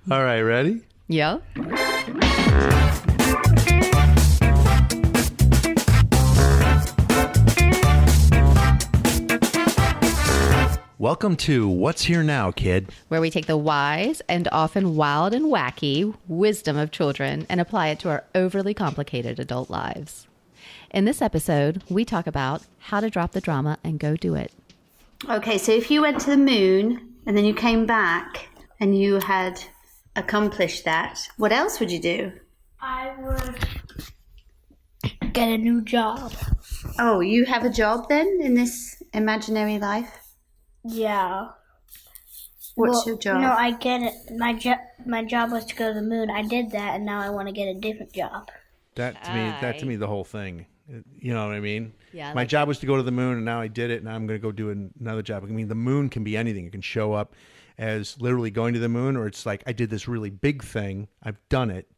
All right, ready? Yeah. Welcome to What's Here Now, Kid. Where we take the wise and often wild and wacky wisdom of children and apply it to our overly complicated adult lives. In this episode, we talk about how to drop the drama and go do it. Okay, so if you went to the moon and then you came back and you had accomplished that, what else would you do? I would get a new job. Oh, you have a job then in this imaginary life? Yeah. What's your job? No, I get it. My job was to go to the moon. I did that, and now I want to get a different job. That to me, the whole thing. You know what I mean? Yeah. My job was to go to the moon, and now I did it, and now I'm going to go do another job. I mean, the moon can be anything. It can show up as literally going to the moon, or it's like, I did this really big thing. I've done it.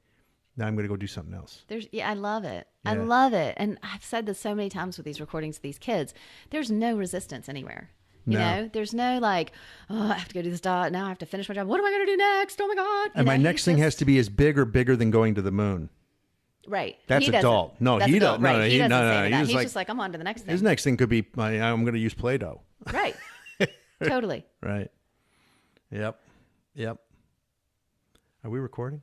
Now I'm going to go do something else. I love it. I Yeah. love it. And I've said this so many times with these recordings of these kids. There's no resistance anywhere. You know, there's no like, oh, I have to go do this dot. Now I have to finish my job. What am I going to do next? Oh my God. And my next thing has to be as big or bigger than going to the moon. Right. That's He doesn't. adult. No, That's he adult. doesn't. No, Right. no, he doesn't no, say that. he's He's like- just like, I'm on to the next thing. His next thing could be, I'm going to use Play-Doh. Right. Totally. Right. Yep. Are we recording?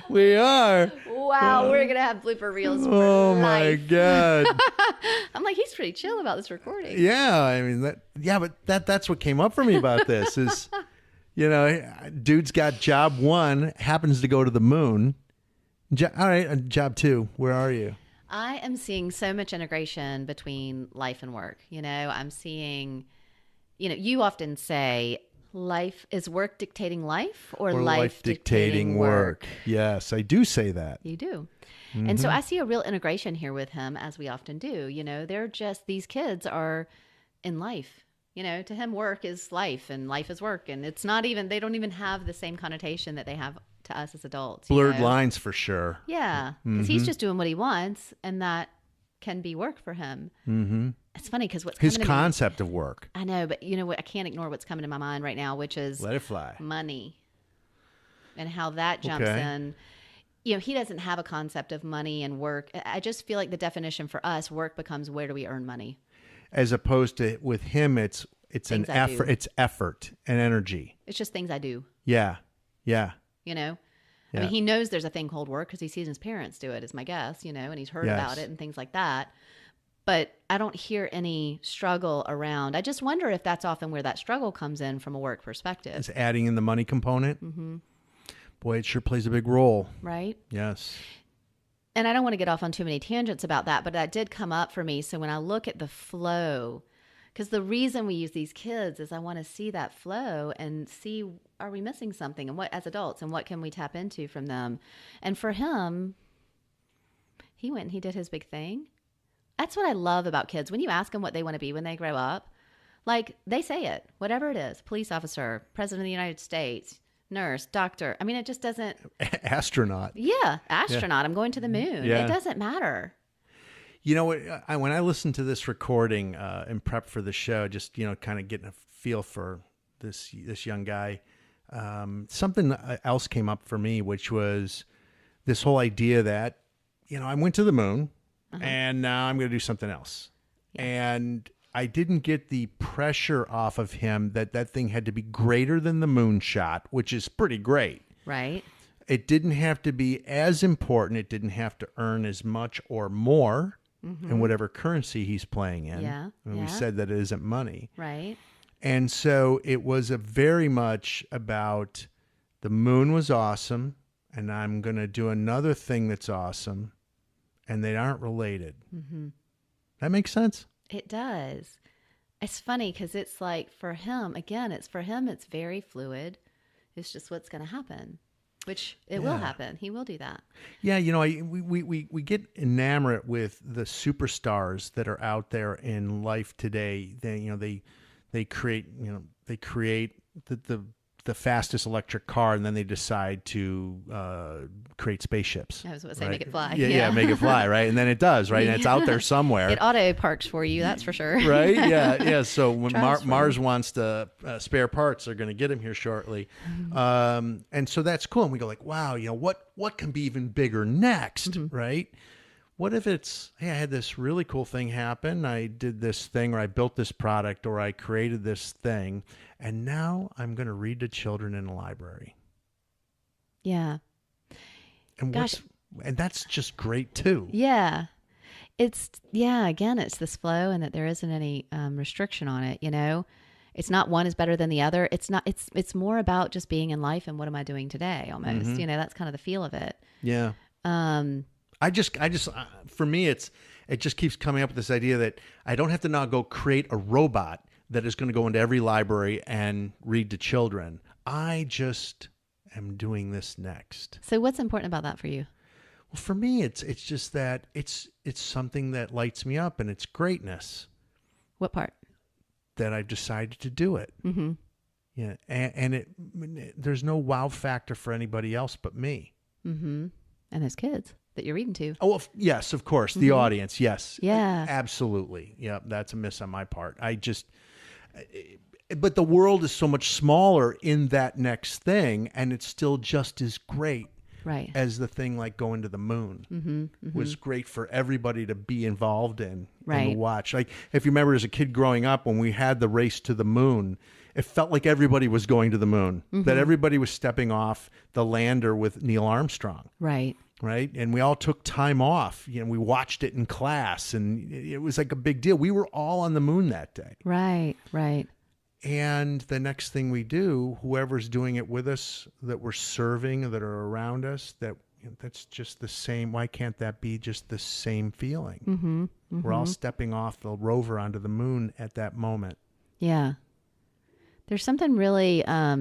We are. Wow, we're gonna have blooper reels. For Oh my life. God. I'm like, he's pretty chill about this recording. Yeah, I mean that's what came up for me about this is, dude's got job one, happens to go to the moon. All right, job two, where are you? I am seeing so much integration between life and work. I'm seeing, you often say, life is work dictating life or life dictating work. Yes, I do say that. You do. And so I see a real integration here with him, as we often do. They're just, these kids are in life. To him, work is life and life is work. And it's not even, they don't even have the same connotation that they have to us as adults. Blurred lines for sure. Yeah. Because he's just doing what he wants, and that can be work for him. Mm-hmm. It's funny because what's his coming concept of work. I know, but you know what? I can't ignore what's coming to my mind right now, which is Let it fly. Money and how that jumps in. He doesn't have a concept of money and work. I just feel like the definition for us, work becomes where do we earn money? As opposed to with him, it's an effort. It's effort and energy. It's just things I do. Yeah. I mean, he knows there's a thing called work because he's seen his parents do it, is my guess, and he's heard about it and things like that. But I don't hear any struggle around. I just wonder if that's often where that struggle comes in from a work perspective. Is adding in the money component. Mm-hmm. Boy, it sure plays a big role. Right? Yes. And I don't want to get off on too many tangents about that, but that did come up for me. So when I look at the flow, because the reason we use these kids is I want to see that flow and see, are we missing something, and what, as adults, and what can we tap into from them? And for him, he went and he did his big thing. That's what I love about kids. When you ask them what they want to be when they grow up, like they say it, whatever it is, police officer, president of the United States, nurse, doctor. I mean, it just doesn't. Astronaut. Yeah. Astronaut. Yeah. I'm going to the moon. Yeah. It doesn't matter. You know what? When I listened to this recording in prep for the show, just, kind of getting a feel for this young guy, something else came up for me, which was this whole idea that, I went to the moon. And now I'm going to do something else. Yeah. And I didn't get the pressure off of him that thing had to be greater than the moonshot, which is pretty great. Right. It didn't have to be as important. It didn't have to earn as much or more in whatever currency he's playing in. Yeah. And we said that it isn't money. Right. And so it was a very much about the moon was awesome, and I'm going to do another thing that's awesome. And they aren't related. Mm-hmm. That makes sense? It does. It's funny because it's like for him, again, it's very fluid. It's just what's going to happen, which it will happen. He will do that. Yeah, we get enamored with the superstars that are out there in life today. They create the the fastest electric car, and then they decide to create spaceships. I was going to say, right? make it fly. Yeah, make it fly, right? And then it does, right? And it's out there somewhere. It auto parks for you, that's for sure. Right? Yeah. So when Drives for Mars wants to spare parts, they're going to get them here shortly. And so that's cool. And we go like, wow, what can be even bigger next, right? What if it's, hey, I had this really cool thing happen. I did this thing, or I built this product, or I created this thing, and now I'm going to read to children in a library. Yeah. And and that's just great too. Yeah. Again, it's this flow, and that there isn't any restriction on it, It's not one is better than the other. It's more about just being in life and what am I doing today almost. That's kind of the feel of it. Yeah. I just for me, it just keeps coming up with this idea that I don't have to now go create a robot that is going to go into every library and read to children. I just am doing this next. So what's important about that for you? Well, for me, it's just that it's something that lights me up, and it's greatness. What part? That I've decided to do it. Mm-hmm. Yeah, and there's no wow factor for anybody else but me. Mm-hmm. And those kids that you're reading to. Oh, well, yes, of course. The audience. Yes. Yeah. Absolutely. Yeah. That's a miss on my part. But the world is so much smaller in that next thing, and it's still just as great. Right. As the thing like going to the moon was great for everybody to be involved in and to watch. Like if you remember as a kid growing up, when we had the race to the moon, it felt like everybody was going to the moon, that everybody was stepping off the lander with Neil Armstrong. Right. Right. And we all took time off. We watched it in class, and it was like a big deal. We were all on the moon that day. Right. Right. And the next thing we do, whoever's doing it with us, that we're serving, that are around us, that's just the same. Why can't that be just the same feeling? Mm-hmm, mm-hmm. We're all stepping off the rover onto the moon at that moment. Yeah. There's something really, I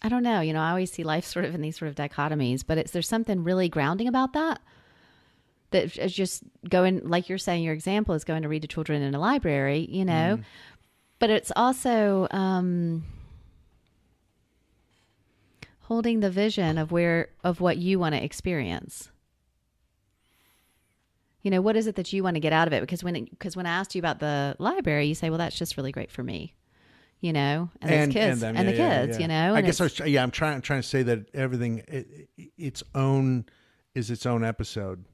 don't know, I always see life sort of in these sort of dichotomies, but there's something really grounding about that. That is just going, like you're saying, your example is going to read to children in a library, but it's also holding the vision of what you want to experience. What is it that you want to get out of it? Because when I asked you about the library, you say, well, that's just really great for me. And those kids and the kids, I guess I'm trying to say that everything its own is its own episode.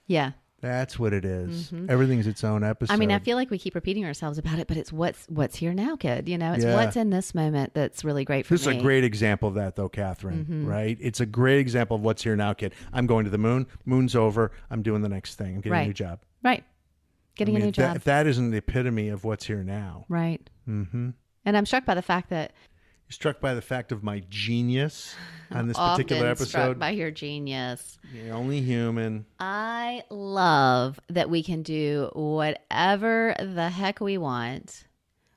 Yeah. That's what it is. Mm-hmm. Everything's its own episode. I mean, I feel like we keep repeating ourselves about it, but it's what's here now, kid. It's what's in this moment that's really great for me. This is a great example of that, though, Catherine, right? It's a great example of what's here now, kid. I'm going to the moon. Moon's over. I'm doing the next thing. I'm getting a new job. Right. Getting a new job. That isn't the epitome of what's here now. Right. Mm-hmm. And I'm struck by the fact that you're struck by the fact of my genius on this particular episode. Struck by your genius. You're only human. I love that we can do whatever the heck we want,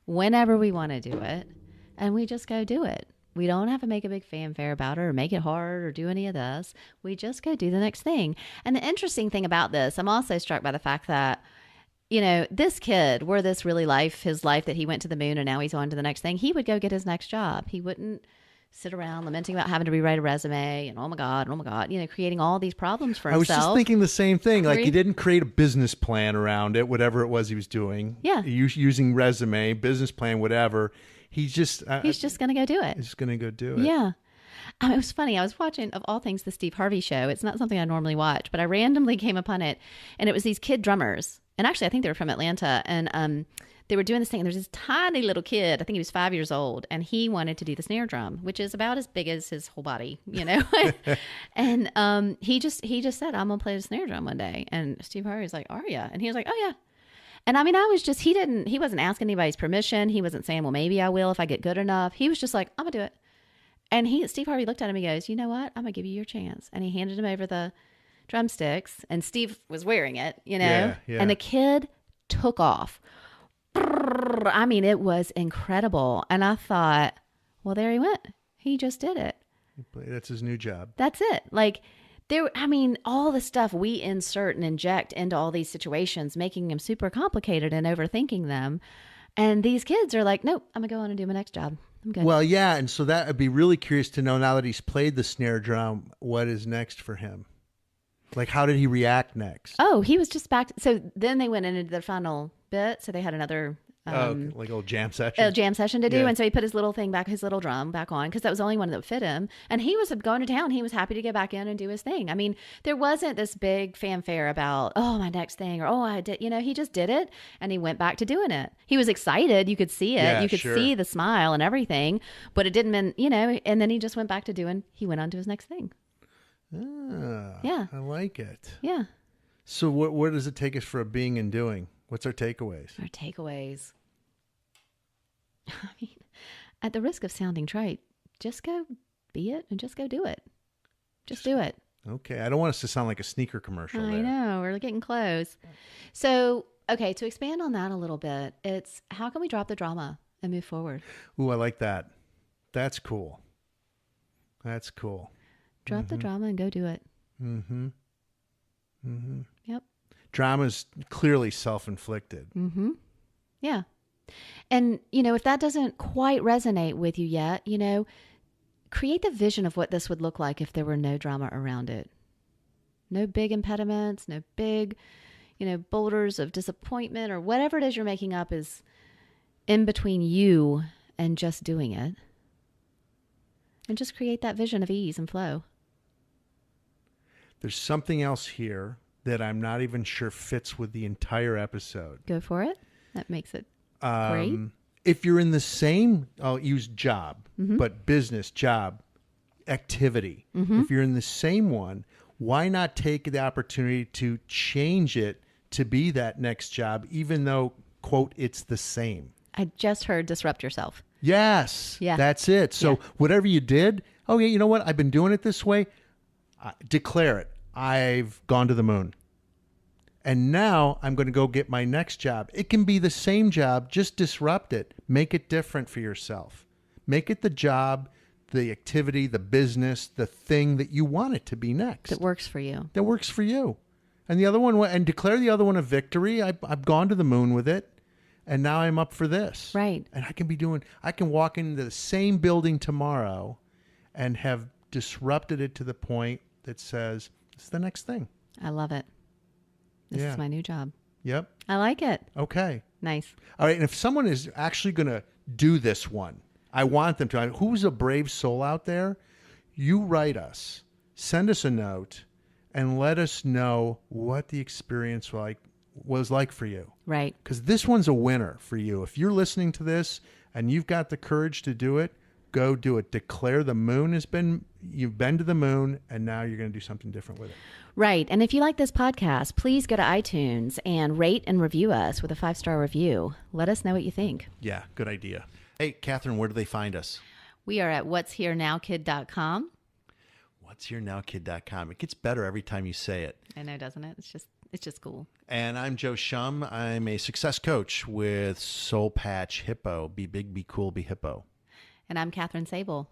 whenever we want to do it, and we just go do it. We don't have to make a big fanfare about it or make it hard or do any of this. We just go do the next thing. And the interesting thing about this, I'm also struck by the fact that this kid, were this really his life that he went to the moon and now he's on to the next thing, he would go get his next job. He wouldn't sit around lamenting about having to rewrite a resume and oh my God, creating all these problems for himself. I was just thinking the same thing. Like he didn't create a business plan around it, whatever it was he was doing. Yeah. Using resume, business plan, whatever. He's just going to go do it. He's just going to go do it. Yeah. It was funny. I was watching, of all things, the Steve Harvey show. It's not something I normally watch, but I randomly came upon it, and it was these kid drummers. And actually, I think they were from Atlanta, and they were doing this thing. And there was this tiny little kid. I think he was 5 years old, and he wanted to do the snare drum, which is about as big as his whole body, And he just said, "I'm gonna play the snare drum one day." And Steve Harvey was like, "Are you?" And he was like, "Oh yeah." And I mean, he wasn't asking anybody's permission. He wasn't saying, "Well, maybe I will if I get good enough." He was just like, "I'm gonna do it." And Steve Harvey looked at him. He goes, "You know what? I'm gonna give you your chance." And he handed him over the drumsticks, and Steve was wearing it, Yeah. And the kid took off. I mean, it was incredible. And I thought, well, there he went. He just did it. That's his new job. That's it. Like all the stuff we insert and inject into all these situations, making them super complicated and overthinking them. And these kids are like, nope, I'm gonna go on and do my next job. I'm good. Well, yeah, and so that I'd be really curious to know, now that he's played the snare drum, what is next for him? Like, how did he react next? Oh, he was just back. So then they went into the final bit. So they had another Like a little jam session? a jam session to do. Yeah. And so he put his little drum back on because that was the only one that would fit him. And he was going to town. He was happy to get back in and do his thing. I mean, there wasn't this big fanfare about, oh, my next thing, or, oh, I did. He just did it and he went back to doing it. He was excited. You could see it. Yeah, you could sure. see the smile and everything. But it didn't mean, and then he just went back to he went on to his next thing. Ah, Yeah. I like it. Yeah. So where does it take us for a being and doing? What's our takeaways? Our takeaways. I mean, at the risk of sounding trite, just go be it and just go do it. Just do it. Okay. I don't want us to sound like a sneaker commercial I there. know. We're getting close. So, okay, to expand on that a little bit, it's how can we drop the drama and move forward? Ooh, I like that. That's cool. That's cool. Drop the drama and go do it. Mm-hmm. Mm-hmm. Yep. Drama's clearly self-inflicted. Mm-hmm. Yeah. And, if that doesn't quite resonate with you yet, create the vision of what this would look like if there were no drama around it. No big impediments, no big, boulders of disappointment or whatever it is you're making up is in between you and just doing it. And just create that vision of ease and flow. There's something else here that I'm not even sure fits with the entire episode. Go for it. That makes it great. If you're in the same, I'll use job, but business, job, activity. If you're in the same one, why not take the opportunity to change it to be that next job, even though, quote, it's the same? I just heard disrupt yourself. Yes. Yeah. That's it. So whatever you did, okay, you know what? I've been doing it this way. Declare it. I've gone to the moon. And now I'm going to go get my next job. It can be the same job, just disrupt it. Make it different for yourself. Make it the job, the activity, the business, the thing that you want it to be next. That works for you. That works for you. And the other one, and declare the other one a victory. I've gone to the moon with it. And now I'm up for this. Right. And I can walk into the same building tomorrow and have disrupted it to the point that says, it's the next thing. I love it. This is my new job. Yep. I like it. Okay. Nice. All right. And if someone is actually going to do this one, I want them to. Who's a brave soul out there? You write us, send us a note, and let us know what the experience was like for you. Right. Because this one's a winner for you. If you're listening to this and you've got the courage to do it, go do it. Declare the moon you've been to the moon, and now you're going to do something different with it. Right. And if you like this podcast, please go to iTunes and rate and review us with a 5-star review. Let us know what you think. Yeah, good idea. Hey, Catherine, where do they find us? We are at what'sherenowkid.com. What'sherenowkid.com. It gets better every time you say it. I know, doesn't it? It's just cool. And I'm Joe Shum. I'm a success coach with Soul Patch Hippo. Be big, be cool, be hippo. And I'm Catherine Sable.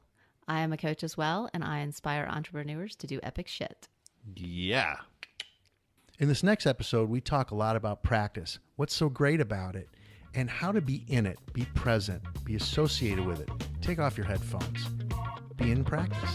I am a coach as well, and I inspire entrepreneurs to do epic shit. Yeah. In this next episode, we talk a lot about practice, what's so great about it, and how to be in it, be present, be associated with it. Take off your headphones. Be in practice.